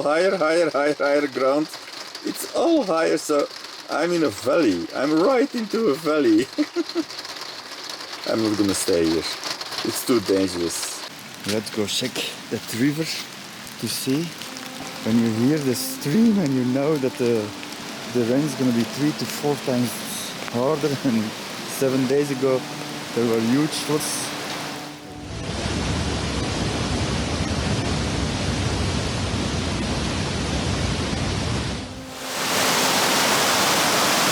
higher, higher, higher, higher ground. It's all higher, so I'm in a valley. I'm right into a valley. I'm not gonna stay here. It's too dangerous. Let's go check that river to see. When you hear the stream and you know that the rain is gonna be 3 to 4 times harder, and 7 days ago there were huge floods.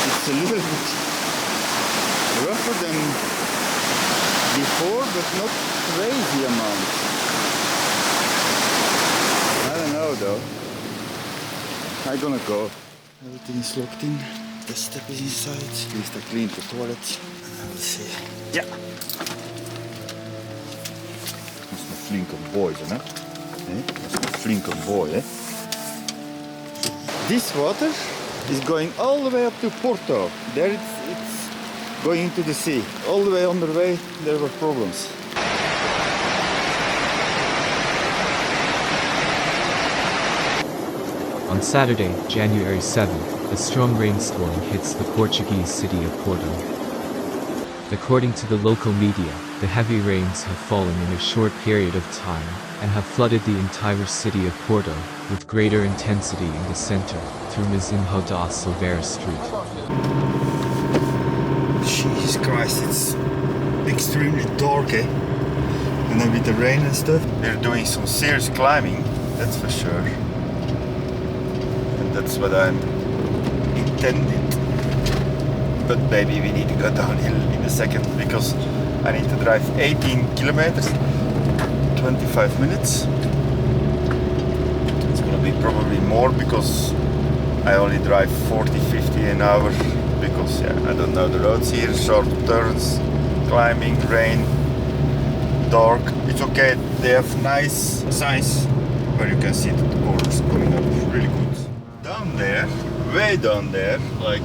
It's a little bit rougher than before, but not crazy amount. I don't know though. I'm gonna go. Everything is locked in. The step is inside. At least I cleaned the toilet. I will see. Ja! Dat is een flinke boy, hè? Nee, dat is een flinke boy, hè? This water is going all the way up to Porto. There it's going into the sea. All the way on the way there were problems. On Saturday, January 7th, a strong rainstorm hits the Portuguese city of Porto. According to the local media, the heavy rains have fallen in a short period of time and have flooded the entire city of Porto, with greater intensity in the center, through Mazinho da Silveira Street. Jesus Christ, it's extremely dark, eh? And then with the rain and stuff, they're doing some serious climbing, that's for sure. And that's what I'm intended. But maybe we need to go downhill in a second, because I need to drive 18 kilometers, 25 minutes. It's gonna be probably more because I only drive 40, 50 an hour, because yeah, I don't know the roads here, short turns, climbing, rain, dark. It's okay, they have nice signs where you can see that the corners coming up really good. Down there, way down there, like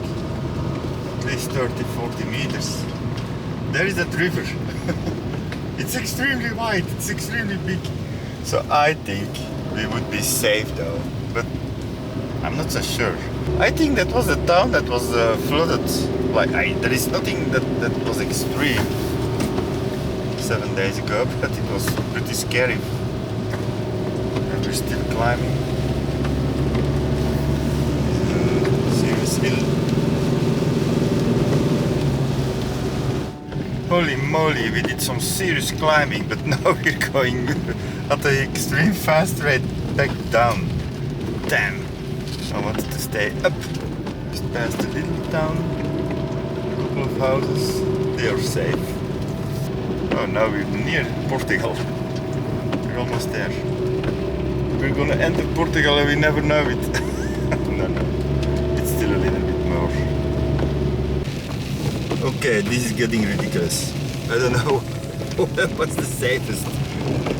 at least 30-40 meters, there is that river. It's extremely wide, it's extremely big. So I think we would be safe though, but I'm not so sure. I think that was the town that was flooded. Like there is nothing that was extreme 7 days ago, but it was pretty scary. And we're still climbing. Serious hill. Holy moly, we did some serious climbing, but now we're going at an extreme fast rate back down. Damn, I wanted to stay up. Just past the little town, a couple of houses, they are safe. Oh, now we're near Portugal. We're almost there. We're gonna enter Portugal and we never know it. No, it's still a little bit more. Okay, this is getting ridiculous. I don't know what's the safest.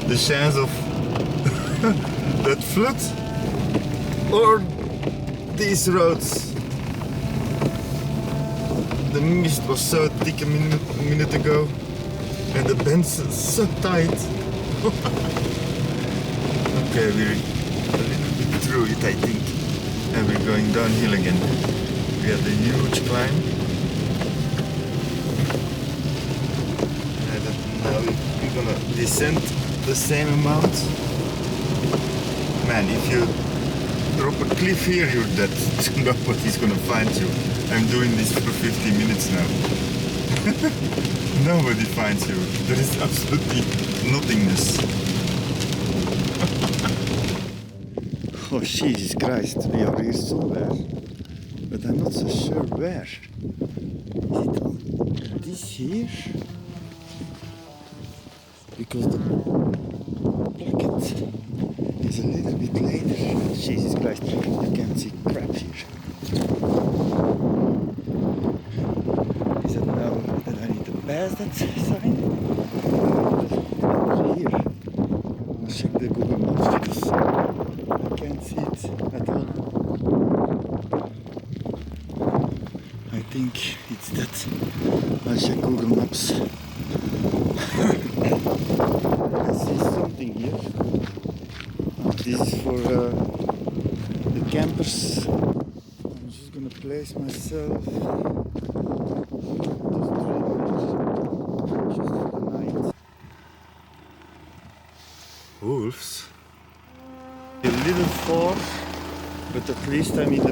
The chance of that flood or these roads. The mist was so thick a minute ago and the bends so tight. Okay, we're a little bit through it, I think. And we're going downhill again. We had a huge climb. Now we're gonna descend the same amount. Man, if you drop a cliff here, you're dead. Nobody's gonna find you. I'm doing this for 50 minutes now. Nobody finds you. There is absolutely nothingness. Oh Jesus Christ, we are here somewhere. But I'm not so sure where. Is it on this here? Because the placket is a little bit later. Jesus Christ, you can't see crap here. Is it now that I need to pass that sign? Here. I'll check the Google Maps because I can't see it at all. I think it's that. I'll check Google Maps. I see something here. This is for the campers. I'm just gonna place myself just for the night. Wolves. A little far, but at least I'm in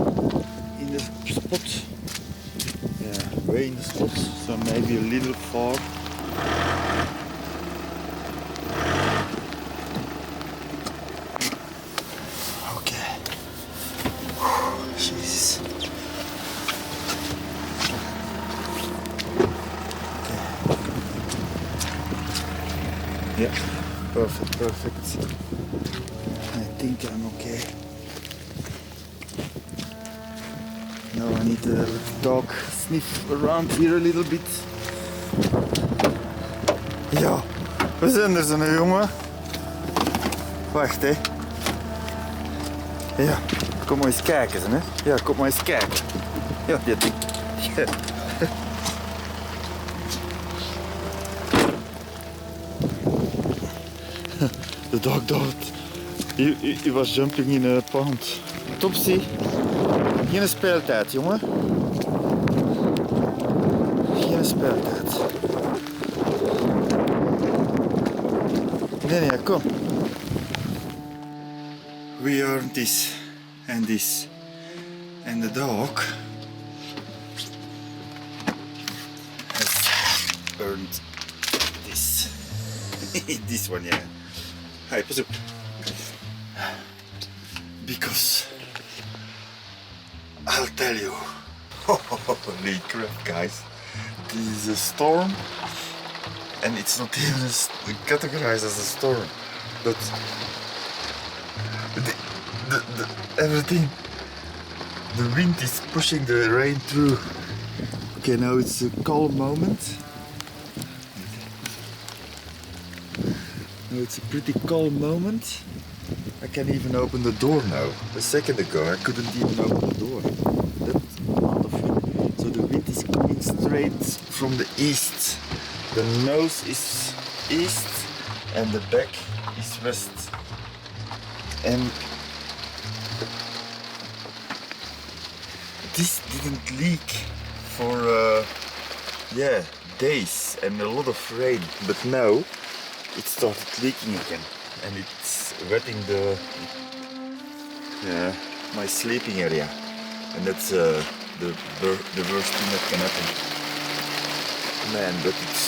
the spot. Yeah, way in the spot, so maybe a little far. Okay. Jesus. Okay. Yeah, perfect. I think I'm okay. Now I need to let the dog sniff around here a little bit. Ja, we zijn er zo'n jongen. Wacht hè. Ja, kom maar eens kijken hè. Ja, kom maar eens kijken. Ja, dit ding. Ja. The dog thought he was jumping in a pond. Topsy, geen speeltijd jongen. Geen speeltijd. Nee, kom. We earned this and this. And the dog has earned this. This one, yeah. Hi, pas op. Because I'll tell you. Holy crap, guys. This is a storm, and it's not even categorized as a storm, but the everything, the wind is pushing the rain through. Okay, now it's a calm moment. Now it's a pretty calm moment. I can even open the door now. A second ago I couldn't even open the door. That's a lot of wind. So the wind is coming straight from the east. The nose is east and the back is west. And this didn't leak for days and a lot of rain, but now it started leaking again, and it's wetting my sleeping area, and that's the worst thing that can happen. Man, but it's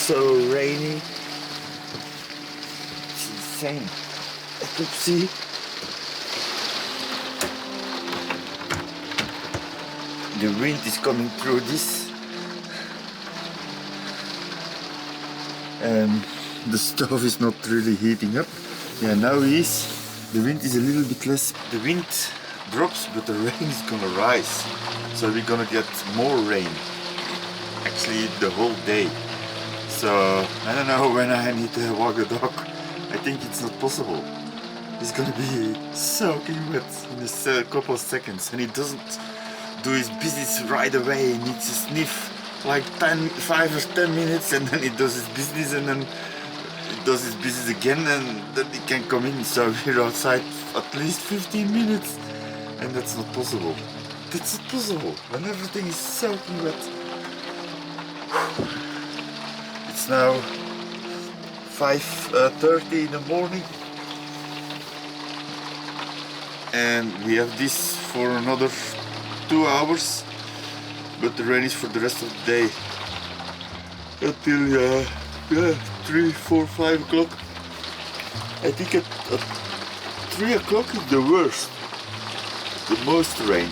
so rainy. It's insane. I could see. The wind is coming through this, and the stove is not really heating up. Yeah, now it is. The wind is a little bit less. The wind drops, but the rain is gonna rise. So we're gonna get more rain. Actually, the whole day. So I don't know when I need to walk the dog. I think it's not possible. He's gonna be soaking wet in a couple of seconds, and he doesn't do his business right away. He needs to sniff like 5 or 10 minutes, and then he does his business, and then he does his business again, and then he can come in. So we're outside at least 15 minutes, and that's not possible. That's not possible when everything is soaking wet. It's now 5:30 in the morning, and we have this for another 2 hours, but the rain is for the rest of the day until 3, 4, 5 o'clock. I think at 3 o'clock is the worst, the most rain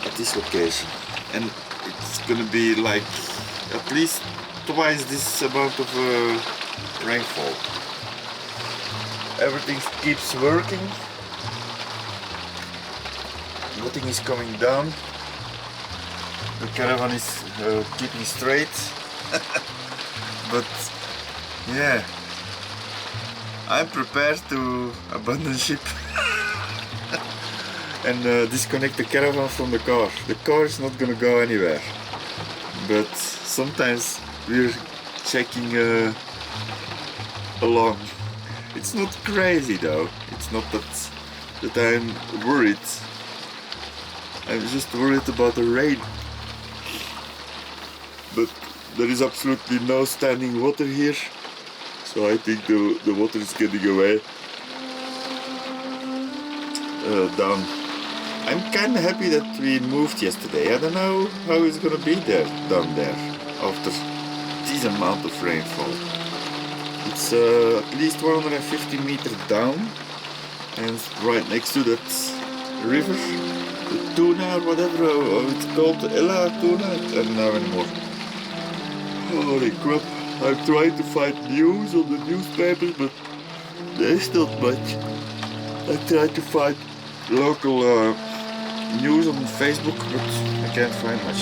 at this location, and it's gonna be like at least twice this amount of rainfall. Everything keeps working, nothing is coming down. The caravan is keeping straight, but yeah, I'm prepared to abandon ship and disconnect the caravan from the car. The car is not gonna go anywhere, but sometimes we're checking along. It's not crazy though. It's not that I'm worried. I'm just worried about the rain. But there is absolutely no standing water here, so I think the water is getting away down. I'm kind of happy that we moved yesterday. I don't know how it's gonna be down there after this amount of rainfall. It's at least 150 meters down, and right next to that river, the tuna or whatever it's called, Ella tuna, I don't know anymore. Holy crap, I'm trying to find news on the newspapers, but there's not much. I tried to find local news on Facebook, but I can't find much.